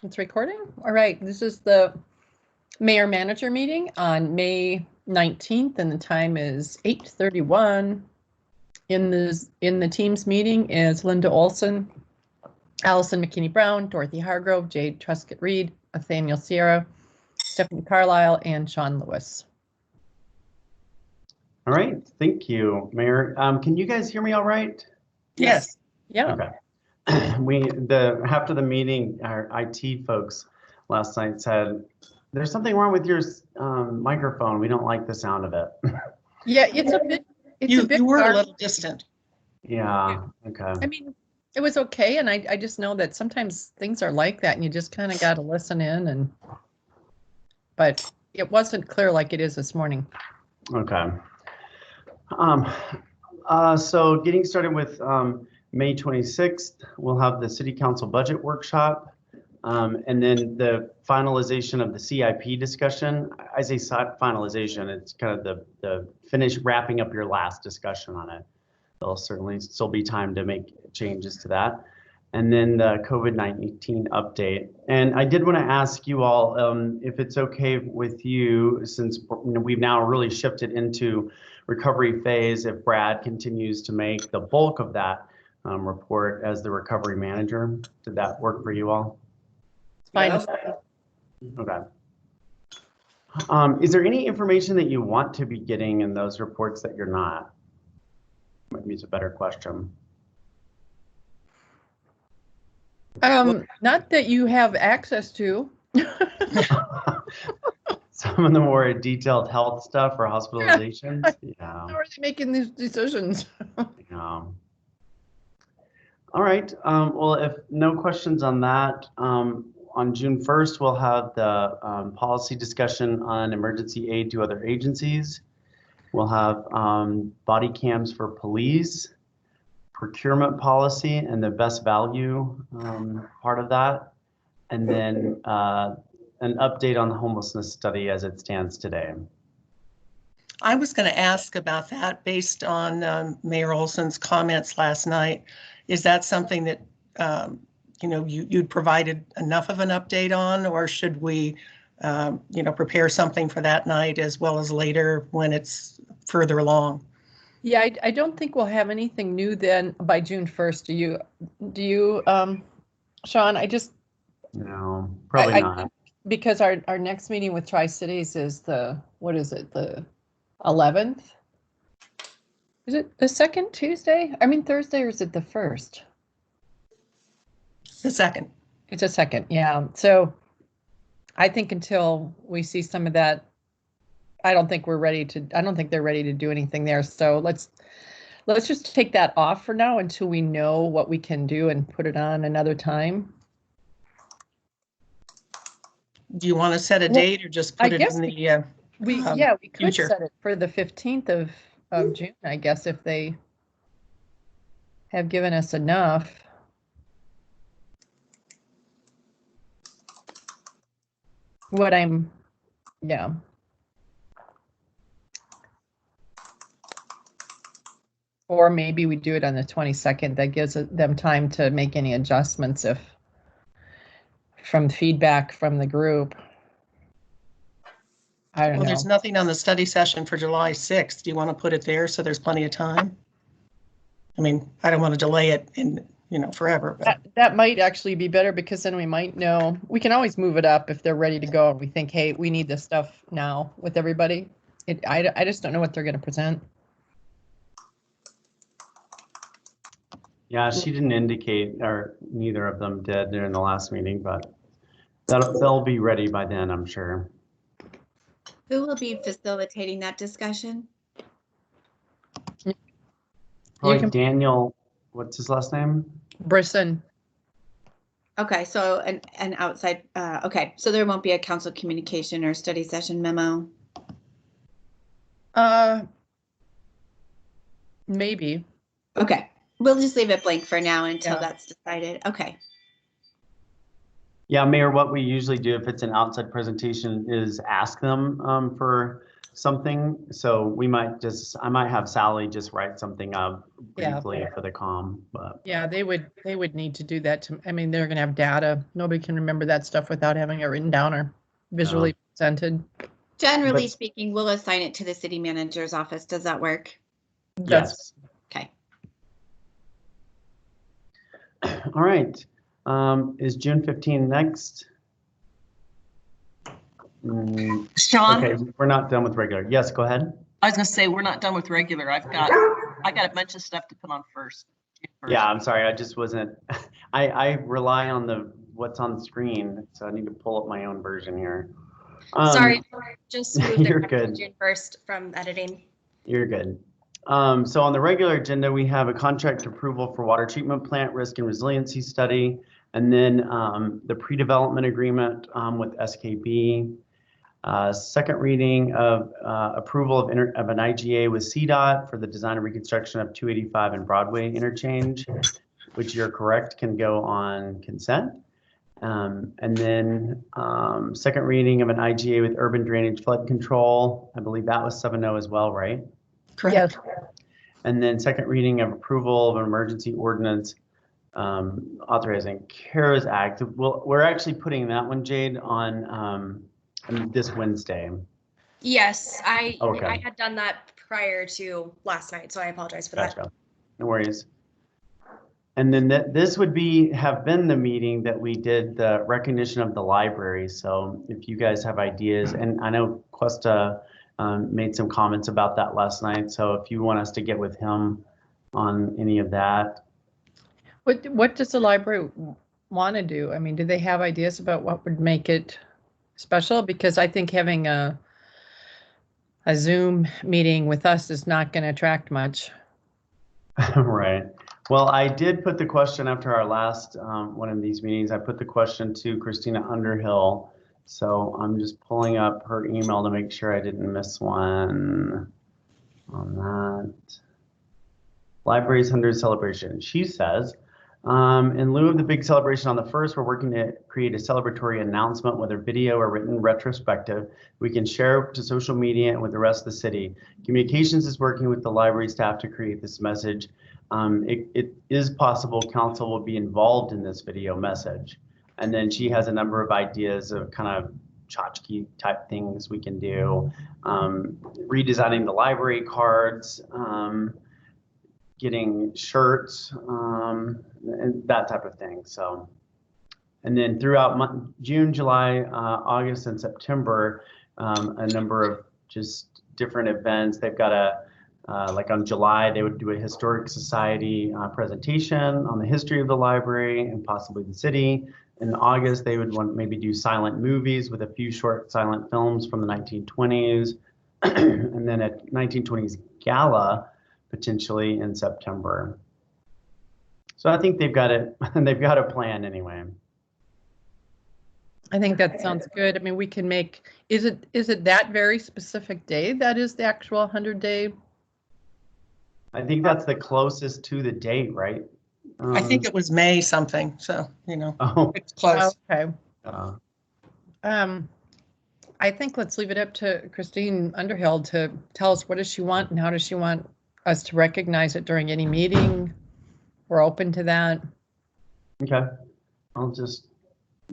It's recording. All right. This is the mayor-manager meeting on May 19th, and the time is 8:31. In the Teams meeting is Linda Olson, Allison McKinney-Brown, Dorothy Hargrove, Jade Truscott-Reed, Nathaniel Sierra, Stephanie Carlisle, and Shawn Lewis. All right. Thank you, Mayor. Can you guys hear me all right? Yes. Yeah. Okay. After the meeting, our IT folks last night said, there's something wrong with your microphone. We don't like the sound of it. Yeah, it's a bit. You were a little distant. Yeah. Okay. I mean, it was okay, and I just know that sometimes things are like that, and you just kind of got to listen in, but it wasn't clear like it is this morning. Okay. So getting started with May 26th, we'll have the City Council budget workshop, and then the finalization of the CIP discussion. I say finalization, it's kind of the finish, wrapping up your last discussion on it. There'll certainly still be time to make changes to that. And then the COVID-19 update. And I did want to ask you all if it's okay with you, since we've now really shifted into recovery phase, if Brad continues to make the bulk of that report as the recovery manager. Did that work for you all? Fine. Okay. Is there any information that you want to be getting in those reports that you're not? Maybe it's a better question. Not that you have access to. Some of the more detailed health stuff or hospitalizations. Yeah. How are they making these decisions? Yeah. All right. Well, if no questions on that, on June 1st, we'll have the policy discussion on emergency aid to other agencies. We'll have body cams for police, procurement policy, and the best value part of that. And then an update on the homelessness study as it stands today. I was going to ask about that based on Mayor Olson's comments last night. Is that something that you'd provided enough of an update on, or should we prepare something for that night as well as later when it's further along? Yeah, I don't think we'll have anything new then by June 1st. Do you, Shawn? No, probably not. Because our next meeting with Tri-Cities is the 11th? Is it the second Tuesday? I mean Thursday, or is it the first? The second. It's a second, yeah. So I think until we see some of that, I don't think they're ready to do anything there. So let's just take that off for now until we know what we can do and put it on another time. Do you want to set a date or just put it in the we could future? Set it for the 15th of June, I guess, if they have given us enough. Yeah. Or maybe we do it on the 22nd. That gives them time to make any adjustments from feedback from the group. I don't know. There's nothing on the study session for July 6th. Do you want to put it there so there's plenty of time? I mean, I don't want to delay it forever. But. That might actually be better, because then we might know. We can always move it up if they're ready to go and we think, hey, we need this stuff now with everybody. I just don't know what they're going to present. Yeah, she didn't indicate, or neither of them did during the last meeting, but they'll be ready by then, I'm sure. Who will be facilitating that discussion? Probably Daniel, what's his last name? Brisson. Okay, so an outside, okay, so there won't be a council communication or study session memo? Maybe. Okay, we'll just leave it blank for now until that's decided. Okay. Yeah, Mayor, what we usually do if it's an outside presentation is ask them for something. So I might have Sally just write something up Yeah. briefly for the comm, but Yeah, they would need to do that I mean, they're gonna have data. Nobody can remember that stuff without having it written down or visually presented. Generally But- speaking, we'll assign it to the city manager's office. Does that work? That's yes. Okay. All right. Is June 15 next? Shawn, Okay, we're not done with regular. Yes, go ahead. I was gonna say, we're not done with regular. I got a bunch of stuff to put on first. Yeah, I'm sorry. I just wasn't, I rely on what's on the screen, so I need to pull up my own version here. Sorry, just moved you're it back to good. June 1st from editing. You're good. So on the regular agenda, we have a contract approval for water treatment plant risk and resiliency study, and then the pre-development agreement with SKB. Second reading of approval of an IGA with CDOT for the design and reconstruction of 285 and Broadway interchange, which you're correct can go on consent. And then second reading of an IGA with urban drainage flood control. I believe that was 7-0 as well, right? Correct. And then second reading of approval of an emergency ordinance authorizing CARES Act. We're actually putting that one, Jade, on this Wednesday. Yes, I Okay. had done that prior to last night, so I apologize for that. Gotcha. No worries. And then this would have been the meeting that we did the recognition of the library. So if you guys have ideas, and I know Cuesta made some comments about that last night. So if you want us to get with him on any of that. what does the library want to do? I mean, do they have ideas about what would make it special? Because I think having a Zoom meeting with us is not going to attract much. Right. Well, I did put the question after our last one of these meetings. I put the question to Christina Underhill. So I'm just pulling up her email to make sure I didn't miss one on that. Library's 100th celebration. She says, in lieu of the big celebration on the 1st, we're working to create a celebratory announcement, whether video or written retrospective. We can share to social media and with the rest of the city. Communications is working with the library staff to create this message. It is possible council will be involved in this video message. And then she has a number of ideas of kind of tchotchke type things we can do. Redesigning the library cards, getting shirts, and that type of thing. So, and then throughout June, July, August, and September, a number of just different events. They've got like on July, they would do a historic society presentation on the history of the library and possibly the city. In August, they would maybe do silent movies with a few short silent films from the 1920s. And then a 1920s gala potentially in September. So I think they've got it. They've got a plan anyway. I think that sounds good. I mean, we can make, is it that very specific day that is the actual 100-day? I think that's the closest to the date, right? I think it was May something, so, Oh, it's close. Okay. uh, I think let's leave it up to Christine Underhill to tell us what does she want and how does she want us to recognize it during any meeting. We're open to that. okay. I'll just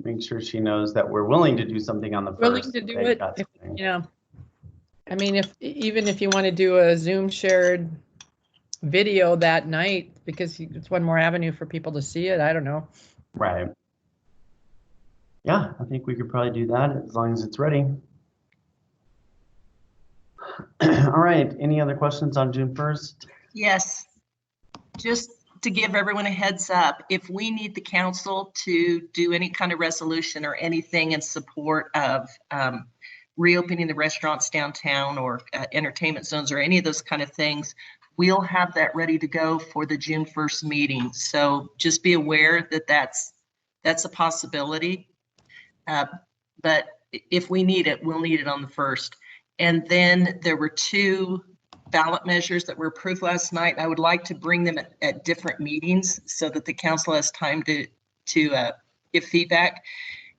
make sure she knows that we're willing to do something on the first. Willing to do it, I mean, even if you want to do a Zoom shared video that night, because it's one more avenue for people to see it. I don't know. Right. Yeah, I think we could probably do that as long as it's ready. All right. Any other questions on June 1st? Yes, just to give everyone a heads up, if we need the council to do any kind of resolution or anything in support of reopening the restaurants downtown or entertainment zones or any of those kind of things, we'll have that ready to go for the June 1st meeting. So just be aware that that's a possibility. But if we need it, we'll need it on the 1st. And then there were 2 ballot measures that were approved last night. I would like to bring them at different meetings so that the council has time to give feedback.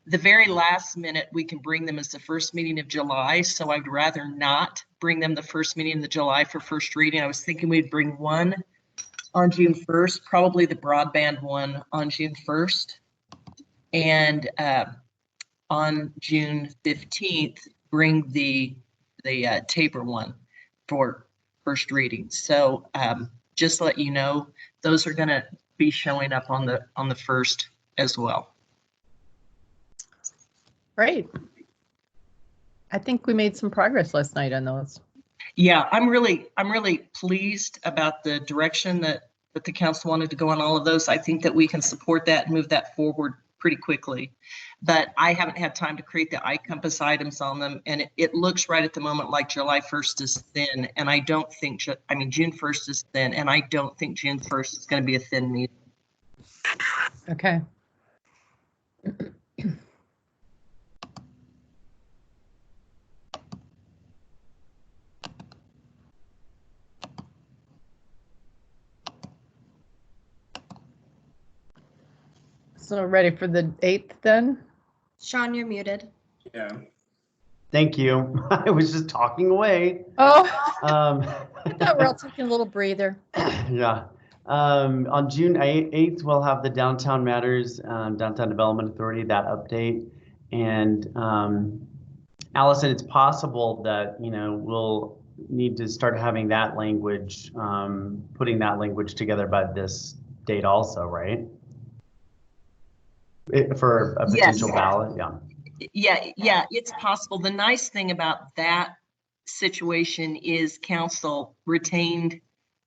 the very last minute, we can bring them as the first meeting of July. So I'd rather not bring them the first meeting of July for first reading. I was thinking we'd bring one on June 1st, probably the broadband one on June 1st. And on June 15th, bring the Tabor one for first reading. So just to let you know, those are going to be showing up on the first as well. Great. I think we made some progress last night on those. Yeah, I'm really pleased about the direction that the council wanted to go on all of those. I think that we can support that and move that forward pretty quickly. But I haven't had time to create the iCompass items on them, and it looks right at the moment like July 1st is thin, and I don't think, June 1st is thin, and I don't think June 1st is going to be a thin meeting. Okay. So ready for the 8th then? Shawn, you're muted. Yeah. Thank you. I was just talking away. Oh, Um, I thought we're all taking a little breather. Yeah. On June 8th, we'll have the Downtown Matters, Downtown Development Authority, that update. And Allison, it's possible that, we'll need to start having that language, putting that language together by this date also, right? For a potential ballot, yeah. Yeah, it's possible. The nice thing about that situation is council retained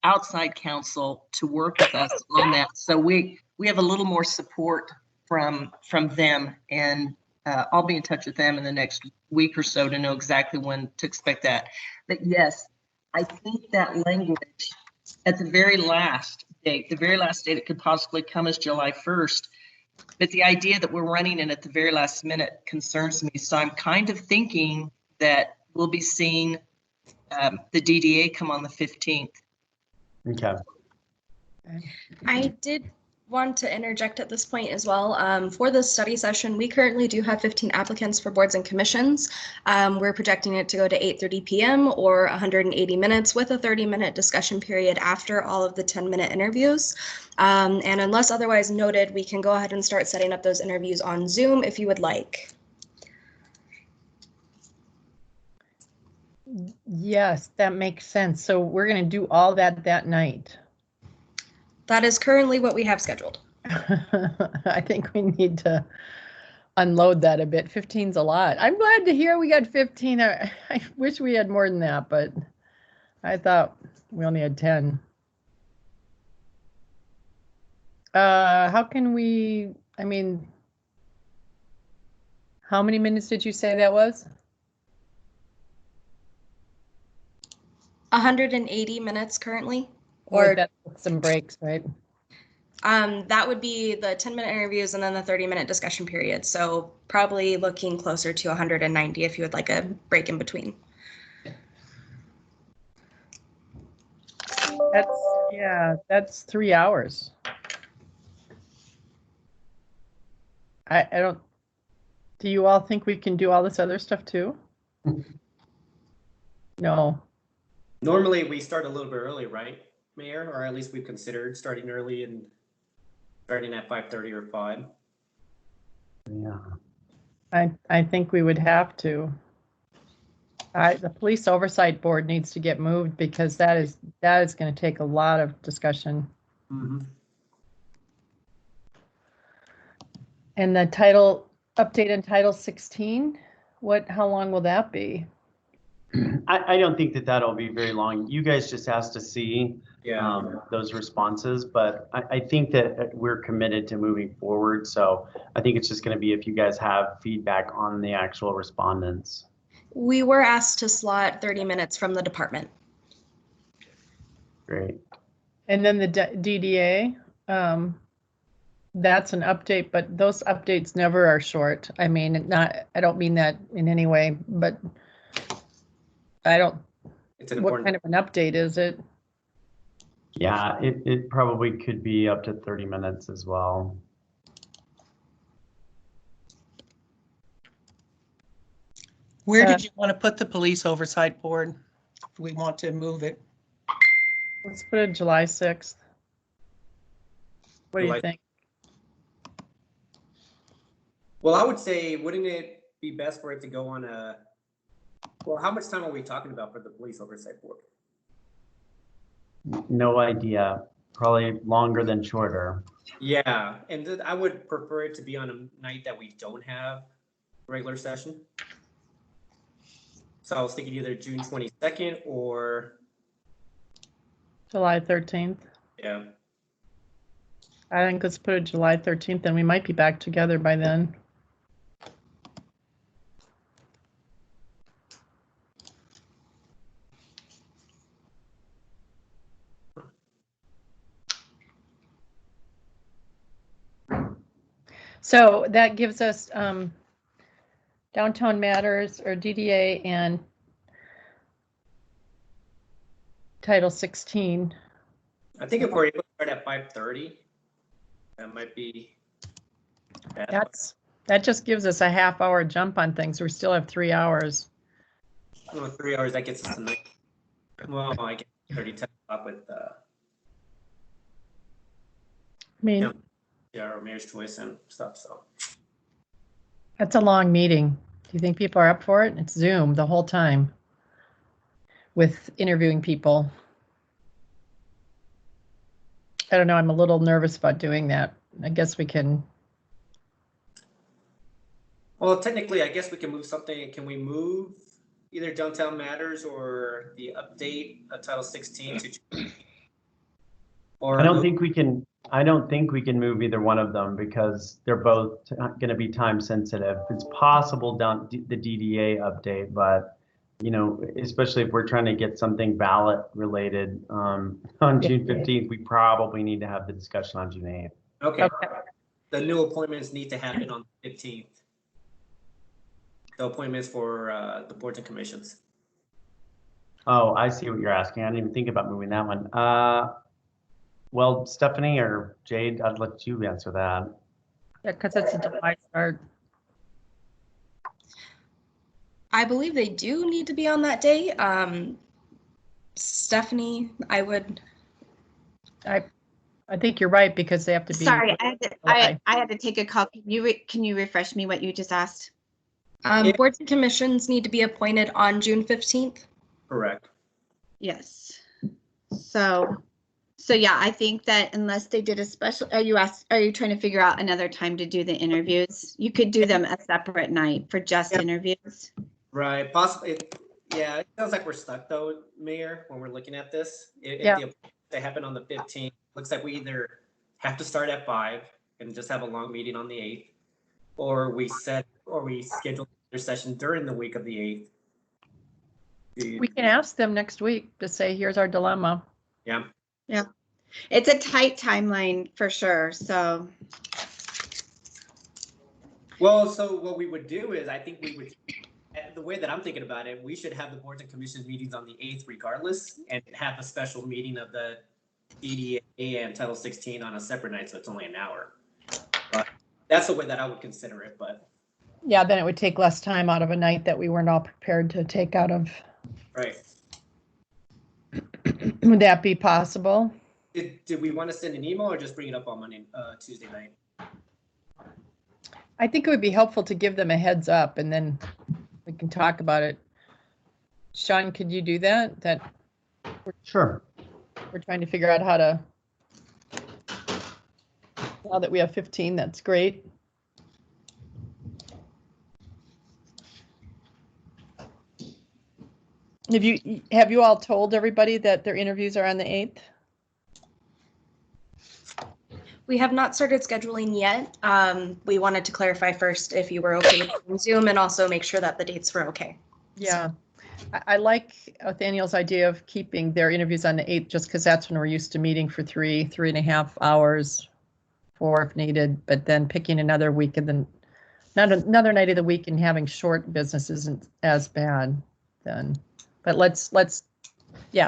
outside counsel to work with us on that. So we have a little more support from them, and I'll be in touch with them in the next week or so to know exactly when to expect that. But yes, I think that language at the very last date it could possibly come is July 1st. But the idea that we're running it at the very last minute concerns me. So I'm kind of thinking that we'll be seeing the DDA come on the 15th. Okay. I did want to interject at this point as well. For this study session, we currently do have 15 applicants for boards and commissions. We're projecting it to go to 8:30 p.m. or 180 minutes with a 30-minute discussion period after all of the 10-minute interviews. And unless otherwise noted, we can go ahead and start setting up those interviews on Zoom if you would like. Yes, that makes sense. So we're going to do all that night. That is currently what we have scheduled. I think we need to unload that a bit. 15's a lot. I'm glad to hear we got 15. I wish we had more than that, but I thought we only had 10. How can we, how many minutes did you say that was? 180 minutes currently. Or that's some breaks, right? That would be the 10-minute interviews and then the 30-minute discussion period. So probably looking closer to 190 if you would like a break in between. That's 3 hours. I don't, do you all think we can do all this other stuff too? No. Normally we start a little bit early, right, Mayor? Or at least we've considered starting early and starting at 5:30 or 5. Yeah. I think we would have to. The police oversight board needs to get moved because that is going to take a lot of discussion. Mm-hmm. And the update in Title 16, how long will that be? I don't think that'll be very long. You guys just asked to see those responses, but I think that we're committed to moving forward. So I think it's just going to be if you guys have feedback on the actual respondents. We were asked to slot 30 minutes from the department. Great. And then the DDA, that's an update, but those updates never are short. I don't mean that in any way, but what kind of an update is it? Yeah, it probably could be up to 30 minutes as well. Where did you want to put the police oversight board? If we want to move it. Let's put it July 6th. What do you July- think? Well, I would say, wouldn't it be best for it to go on a, well, how much time are we talking about for the police oversight board? No idea. Probably longer than shorter. Yeah, and I would prefer it to be on a night that we don't have regular session. So I was thinking either June 22nd or, July 13th. yeah. I think let's put it July 13th, and we might be back together by then. So that gives us Downtown Matters or DDA and Title 16. I think if we're able to start at 5:30, that might be. That just gives us a half-hour jump on things. We still have 3 hours. Well, 3 hours, that gets us to night. Well, I get 30 10 up with I mean, yeah, our mayor's choice and stuff. So that's a long meeting. Do you think people are up for it? It's Zoom the whole time with interviewing people. I don't know. I'm a little nervous about doing that. I guess we can. well, technically, I guess we can move something. Can we move either Downtown Matters or the update of Title 16 to? Or I don't think we can move either one of them because they're both going to be time sensitive. It's possible down the DDA update, but you know, especially if we're trying to get something ballot related on June 15th, we probably need to have the discussion on June 8th. Okay. The new appointments need to happen on the 15th. The appointments for the boards and commissions. Oh, I see what you're asking. I didn't even think about moving that one. Well, Stephanie or Jade, I'd let you answer that. Yeah, because it's a July start. I believe they do need to be on that day. Stephanie, I think you're right because they have to be. Sorry, I had to take a call. Can you refresh me what you just asked? boards and commissions need to be appointed on June 15th. Correct. Yes. So yeah, I think that unless they did a special, are you trying to figure out another time to do the interviews? You could do them a separate night for just interviews. Right. Possibly. Yeah. It sounds like we're stuck though, Mayor, when we're looking at this. If they happen on the 15th, looks like we either have to start at 5 and just have a long meeting on the 8th, or we schedule their session during the week of the 8th. We can ask them next week to say, here's our dilemma. Yeah. Yeah. It's a tight timeline for sure. So. Well, so what we would do is, I think we would, the way that I'm thinking about it, we should have the boards and commissions meetings on the 8th regardless, and have a special meeting of the DDA and Title 16 on a separate night, so it's only an hour. But that's the way that I would consider it, but. Yeah, then it would take less time out of a night that we weren't all prepared to take out of. Right. Would that be possible? Did we want to send an email or just bring it up on Tuesday night? I think it would be helpful to give them a heads up and then we can talk about it. Shawn, could you do that? Sure. We're trying to figure out how to, now that we have 15, that's great. Have you all told everybody that their interviews are on the 8th? We have not started scheduling yet. We wanted to clarify first if you were okay with Zoom and also make sure that the dates were okay. Yeah, I like Nathaniel's idea of keeping their interviews on the 8th just because that's when we're used to meeting for 3.5 hours, 4 if needed, but then picking another week and then not another night of the week and having short business isn't as bad then. But let's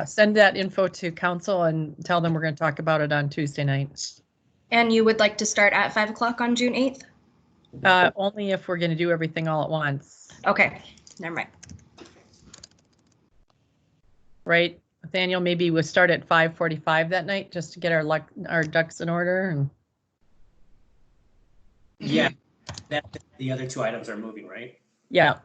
send that info to council and tell them we're going to talk about it on Tuesday night. And you would like to start at 5 o'clock on June 8th? Only if we're going to do everything all at once. Okay, never mind. right? Nathaniel, maybe we'll start at 5:45 that night just to get our ducks in order. And Yeah, that the other two items are moving, right? yeah.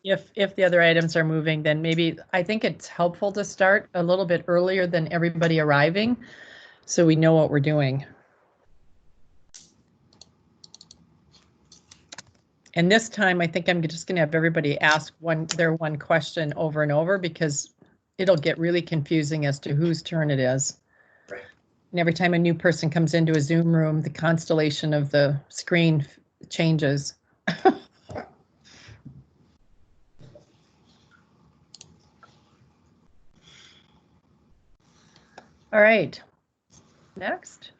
Yeah. If the other items are moving, then maybe I think it's helpful to start a little bit earlier than everybody arriving, so we know what we're doing. And this time, I think I'm just going to have everybody ask their one question over and over, because it'll get really confusing as to whose turn it is. Right. And every time a new person comes into a Zoom room, the constellation of the screen changes. All right. Next.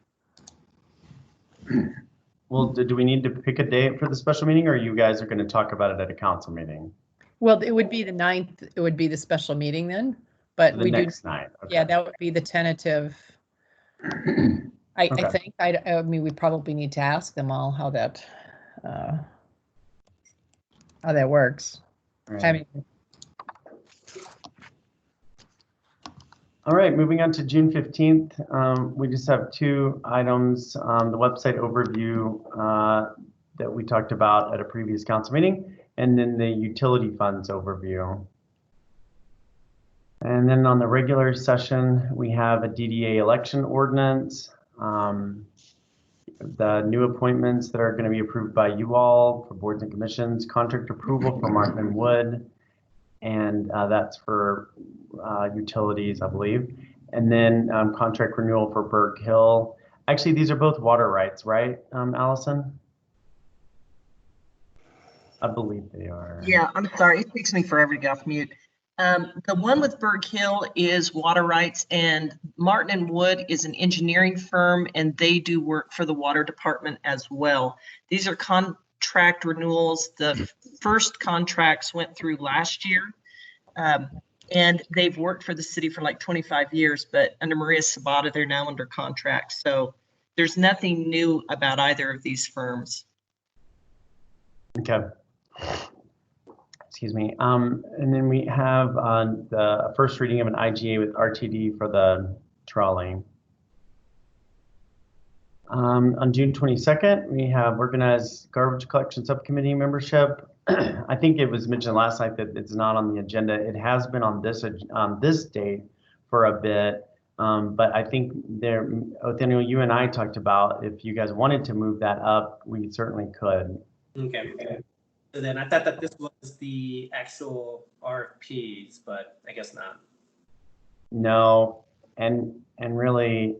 Well, do we need to pick a date for the special meeting, or you guys are going to talk about it at a council meeting? Well, it would be the 9th. It would be the special meeting then, but The we do. next night. Okay. Yeah, that would be the tentative. I Okay. think. I mean, we probably need to ask them all how that works. Right. I mean, All right, moving on to June 15th. We just have two items. The website overview that we talked about at a previous council meeting, and then the utility funds overview. And then on the regular session, we have a DDA election ordinance, the new appointments that are going to be approved by you all for boards and commissions, contract approval for Martin and Wood, and that's for utilities, I believe. And then contract renewal for Berg Hill. Actually, these are both water rights, right, Allison? I believe they are. Yeah, I'm sorry. It takes me forever to get off mute. The one with Berg Hill is water rights, and Martin and Wood is an engineering firm, and they do work for the water department as well. These are contract renewals. The first contracts went through last year, and they've worked for the city for like 25 years, but under Maria Sabata, they're now under contract. So there's nothing new about either of these firms. Okay. Excuse me. And then we have the first reading of an IGA with RTD for the trolley. On June 22nd, we have organized garbage collection subcommittee membership. I think it was mentioned last night that it's not on the agenda. It has been on this date for a bit, but I think Nathaniel, you and I talked about if you guys wanted to move that up, we certainly could. Okay. So then I thought that this was the actual RFPs, but I guess not. No, and really,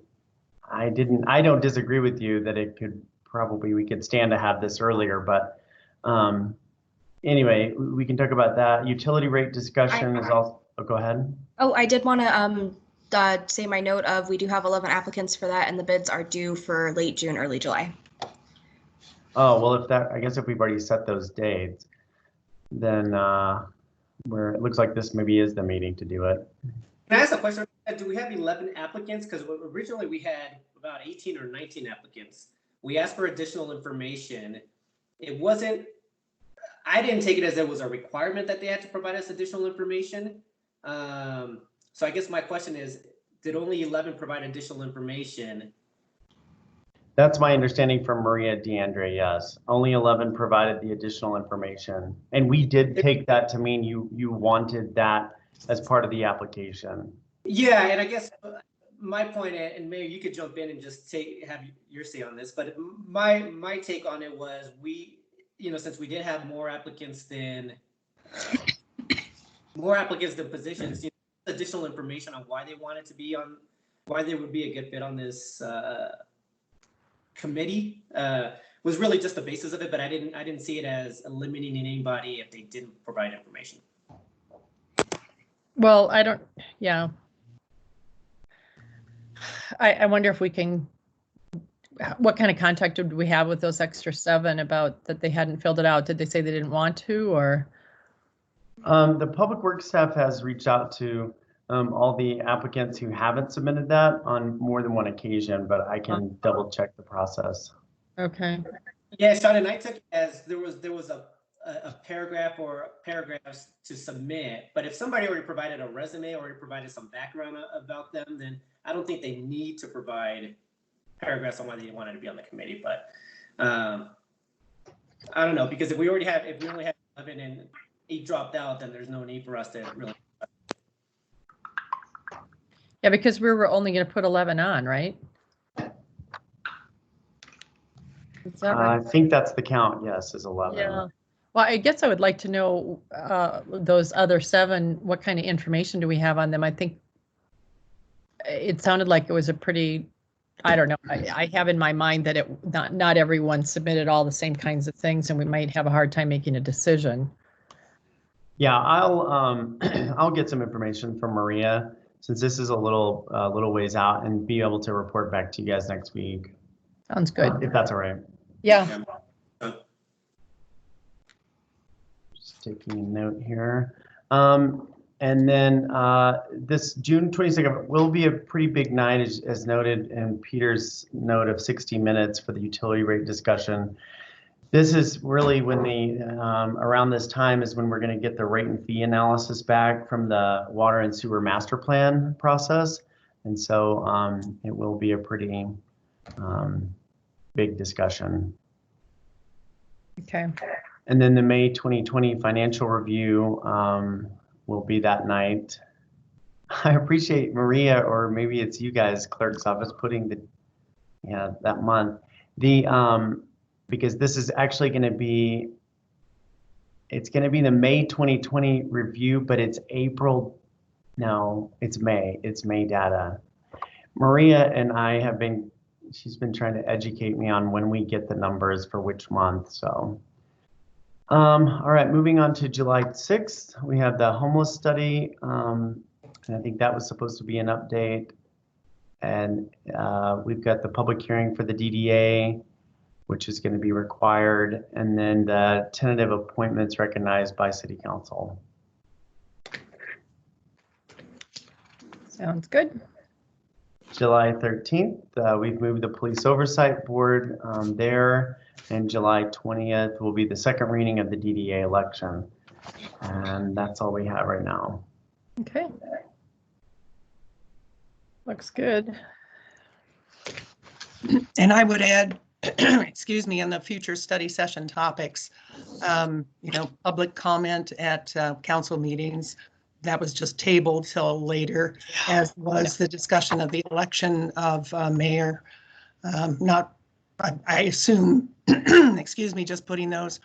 I don't disagree with you that it could probably, we could stand to have this earlier, but anyway, we can talk about that. Utility rate discussion is also, oh, go ahead. Oh, I did want to say my note of we do have 11 applicants for that, and the bids are due for late June, early July. Oh, well, I guess if we've already set those dates, then it looks like this maybe is the meeting to do it. Can I ask a question? Do we have 11 applicants? Because originally we had about 18 or 19 applicants. We asked for additional information. It wasn't, I didn't take it as it was a requirement that they had to provide us additional information. So I guess my question is, did only 11 provide additional information? That's my understanding from Maria DeAndre, yes. Only 11 provided the additional information. And we did take that to mean you wanted that as part of the application. Yeah, and I guess my point, and Mayor, you could jump in and just have your say on this, but my take on it was since we did have more applicants than positions, additional information on why they wanted to be on, why they would be a good fit on this committee was really just the basis of it, but I didn't see it as eliminating anybody if they didn't provide information. well, yeah. I wonder if we can, what kind of contact did we have with those extra 7 about that they hadn't filled it out? Did they say they didn't want to, or? The public works staff has reached out to all the applicants who haven't submitted that on more than one occasion, but I can double check the process. Okay. Yeah, Shawn, and I took it as there was a paragraph or paragraphs to submit, but if somebody already provided a resume or already provided some background about them, then I don't think they need to provide paragraphs on why they wanted to be on the committee. But I don't know, because if we only have 11 and 8 dropped out, then there's no need for us to really. Yeah, because we were only going to put 11 on, right? Is that right? I think that's the count. Yes, is 11. Yeah. Well, I guess I would like to know those other 7, what kind of information do we have on them? I think it sounded like it was a pretty, I don't know. I have in my mind that not everyone submitted all the same kinds of things, and we might have a hard time making a decision. Yeah, I'll get some information from Maria, since this is a little ways out, and be able to report back to you guys next week. Sounds good. If that's all right. Yeah. Just taking a note here. And then this June 22nd will be a pretty big night, as noted in Peter's note of 60 minutes for the utility rate discussion. This is really when around this time is when we're going to get the rate and fee analysis back from the water and sewer master plan process. And so it will be a pretty big discussion. Okay. And then the May 2020 financial review will be that night. I appreciate Maria, or maybe it's you guys, clerk's office, putting that month. Because this is actually going to be, it's going to be the May 2020 review, but it's April. No, it's May. It's May data. Maria and I have been, she's been trying to educate me on when we get the numbers for which month. So, all right, moving on to July 6th, we have the homeless study. And I think that was supposed to be an update. And we've got the public hearing for the DDA, which is going to be required, and then the tentative appointments recognized by City Council. Sounds good. July 13th, we've moved the Police Oversight Board there, and July 20th will be the second reading of the DDA election. And that's all we have right now. Okay. Looks good. And I would add, excuse me, in the future study session topics, public comment at council meetings, that was just tabled till later, as was the discussion of the election of mayor. I assume, excuse me, just putting those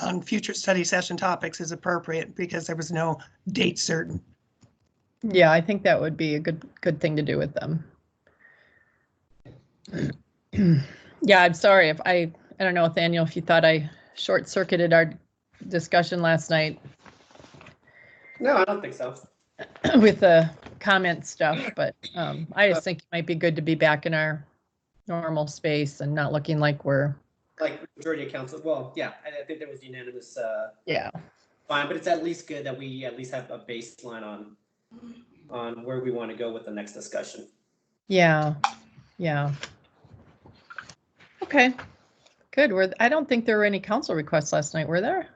on future study session topics is appropriate because there was no date certain. Yeah, I think that would be a good thing to do with them. Yeah, I'm sorry if I don't know, Nathaniel, if you thought I short-circuited our discussion last night. No, I don't think so. With the comment stuff, but I just think it might be good to be back in our normal space and not looking like we're like majority of council. Well, yeah, I think there was unanimous. Yeah. Fine, but it's at least good that we at least have a baseline on where we want to go with the next discussion. Yeah. Yeah. Okay. Good. I don't think there were any council requests last night, were there?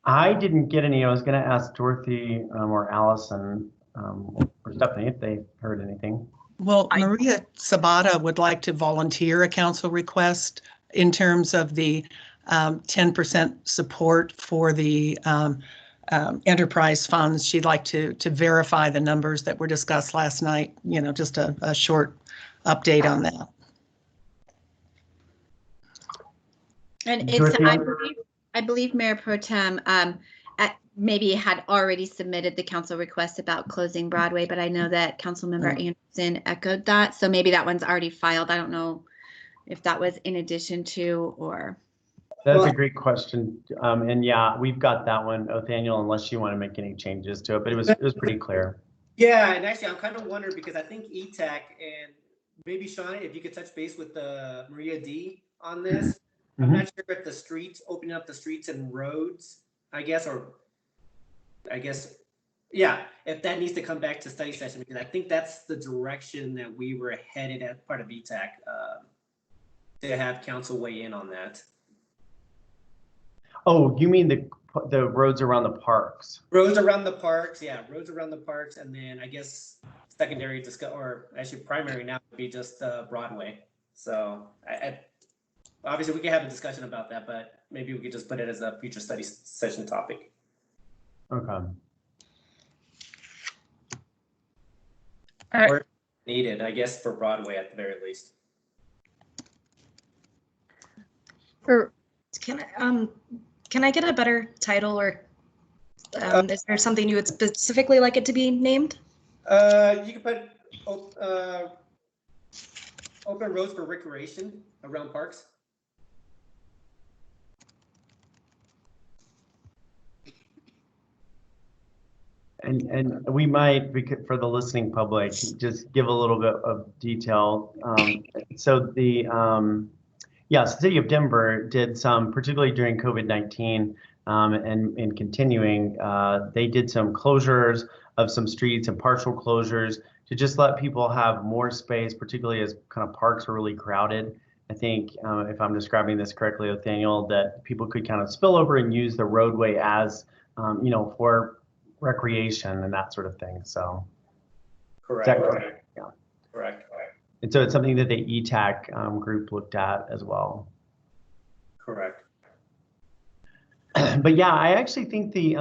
I didn't get any. I was going to ask Dorothy or Allison or Stephanie if they heard anything. Well, Maria Sabata would like to volunteer a council request in terms of the 10% support for the enterprise funds. She'd like to verify the numbers that were discussed last night, just a short update on that. And it's, I believe Mayor Pro Tem maybe had already submitted the council request about closing Broadway, but I know that Councilmember Anderson echoed that. So maybe that one's already filed. I don't know if that was in addition to or. That's a great question. And yeah, we've got that one, Nathaniel, unless you want to make any changes to it, but it was pretty clear. Yeah, and actually I'm kind of wondering because I think ETAC and maybe Shawn, if you could touch base with Maria D on this. I'm not sure if the streets, opening up the streets and roads, yeah, if that needs to come back to study session, because I think that's the direction that we were headed as part of ETAC to have council weigh in on that. Oh, you mean the roads around the parks? Roads around the parks, yeah, roads around the parks, and then I guess secondary or actually primary now would be just Broadway. So obviously we can have a discussion about that, but maybe we could just put it as a future study session topic. Okay. right. Or needed, I guess, for Broadway at the very least. Can I get a better title, or is there something you would specifically like it to be named? You could put open roads for recreation around parks. And we might, for the listening public, just give a little bit of detail. So the City of Denver did some, particularly during COVID-19 and continuing, they did some closures of some streets and partial closures to just let people have more space, particularly as kind of parks are really crowded. I think if I'm describing this correctly, Nathaniel, that people could kind of spill over and use the roadway as, for recreation and that sort of thing. So, Correct. Yeah. Correct. And so it's something that the ETAC group looked at as well. Correct. But yeah, I actually think the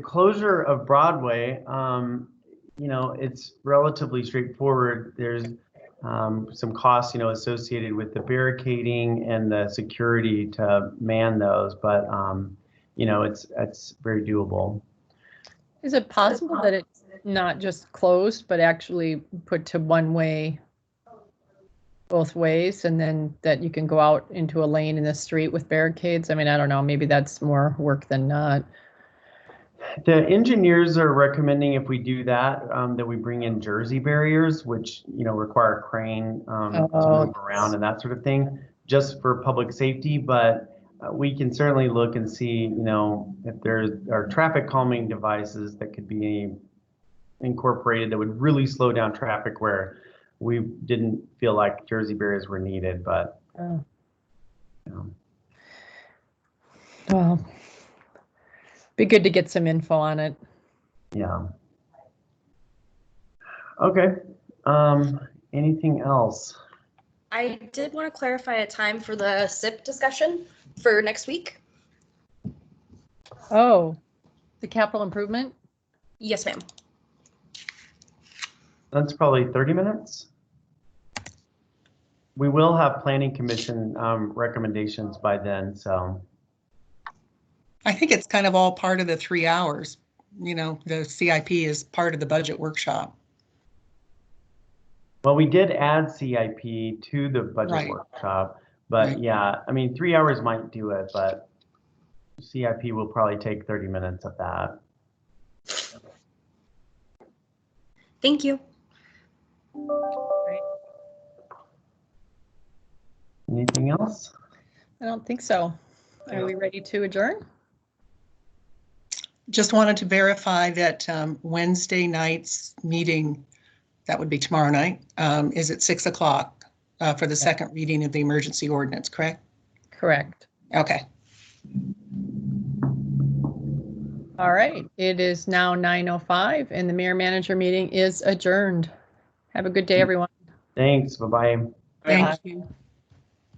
closure of Broadway, it's relatively straightforward. There's some costs, associated with the barricading and the security to man those, but it's very doable. Is it possible that it's not just closed, but actually put to one way, both ways, and then that you can go out into a lane in the street with barricades? I mean, I don't know, maybe that's more work than not. The engineers are recommending if we do that, that we bring in Jersey barriers, which, require a crane to move around and that sort of thing, just for public safety. But we can certainly look and see, if there are traffic calming devices that could be incorporated that would really slow down traffic where we didn't feel like Jersey barriers were needed. But, Well, be good to get some info on it. Yeah. Okay. Anything else? I did want to clarify a time for the SIP discussion for next week. Oh, the capital improvement? Yes, ma'am. That's probably 30 minutes. We will have planning commission recommendations by then, so. I think it's kind of all part of the 3 hours. The CIP is part of the budget workshop. Well, we did add CIP to the budget workshop, but yeah, 3 hours might do it, but CIP will probably take 30 minutes of that. Thank you. Anything else? I don't think so. Are we ready to adjourn? Just wanted to verify that Wednesday night's meeting, that would be tomorrow night, is at 6 o'clock for the second reading of the emergency ordinance, correct? Correct. Okay. All right. It is now 9:05 and the mayor manager meeting is adjourned. Have a good day, everyone. Thanks. Bye-bye. Thank you.